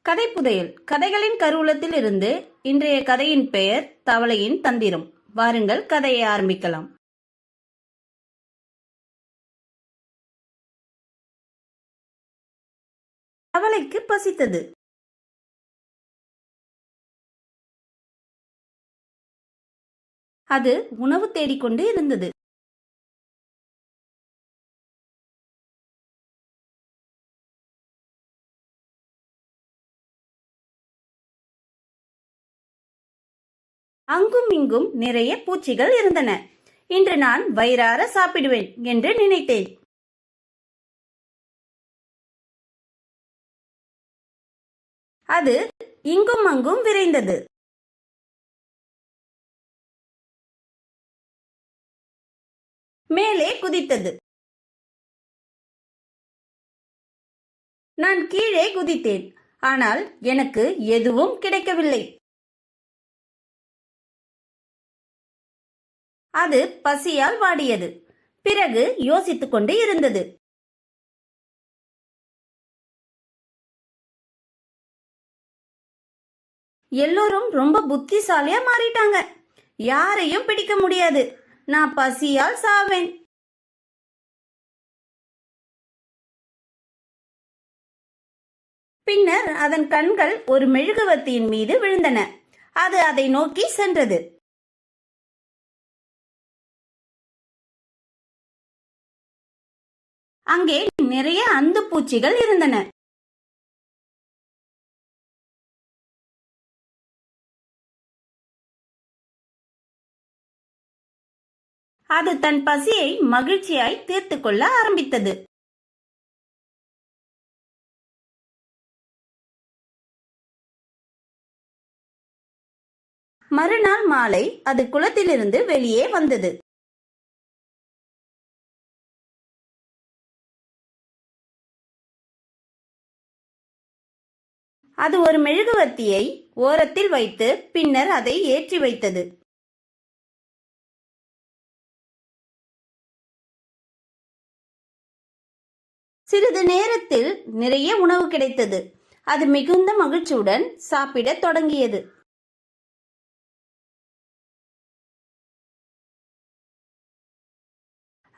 கதை புதையல். கதைகளின் கருவூலத்தில் இருந்து இன்றைய கதையின் பெயர் தவளையின் தந்திரம். வாருங்கள் கதையை ஆரம்பிக்கலாம். தவளைக்கு பசித்தது. அது உணவு தேடிக்கொண்டு இருந்தது. அங்கும் இங்கும் நிறைய பூச்சிகள் இருந்தன. இன்று நான் வயிறார சாப்பிடுவேன் என்று நினைத்தேன். அது இங்கும் அங்கும் விரைந்தது. மேலே குதித்தது. நான் கீழே குதித்தேன். ஆனால் எனக்கு எதுவும் கிடைக்கவில்லை. அது பசியால் வாடியது. பிறகு யோசித்துக் கொண்டு இருந்தது. எல்லோரும் ரொம்ப புத்திசாலியா மாறிட்டாங்க. யாரையும் பிடிக்க முடியாது. நான் பசியால் சாவேன். பின்னர் அதன் கண்கள் ஒரு மெழுகுவர்த்தியின் மீது விழுந்தன. அது அதை நோக்கி சென்றது. அங்கே நிறைய அந்து பூச்சிகள் இருந்தன. அது தன் பசியை மகிழ்ச்சியாய் தீர்த்து கொள்ள ஆரம்பித்தது. மறுநாள் மாலை அது குளத்திலிருந்து வெளியே வந்தது. அது ஒரு மெழுகுவர்த்தியை ஓரத்தில் வைத்து பின்னர் அதை ஏற்றி வைத்தது. சிறிது நேரத்தில் நிறைய உணவு கிடைத்தது. அது மிகுந்த மகிழ்ச்சியுடன் சாப்பிடத் தொடங்கியது.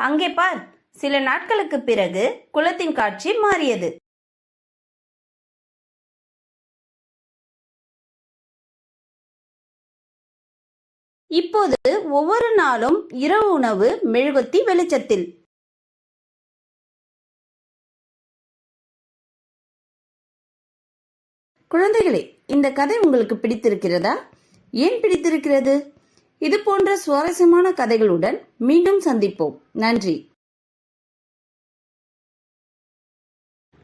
அங்கே பார், சில நாட்களுக்கு பிறகு குளத்தின் காட்சி மாறியது. இப்போது ஒவ்வொரு நாளும் இரவு உணவு மெழுகுவர்த்தி வெளிச்சத்தில். குழந்தைகளே, இந்த கதை உங்களுக்கு பிடித்திருக்கிறதா? ஏன் பிடித்திருக்கிறது? இது போன்ற சுவாரஸ்யமான கதைகளுடன் மீண்டும் சந்திப்போம். நன்றி.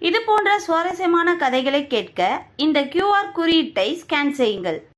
இது போன்ற சுவாரஸ்யமான கதைகளை கேட்க இந்த QR குறியீட்டை ஸ்கேன் செய்யுங்கள்.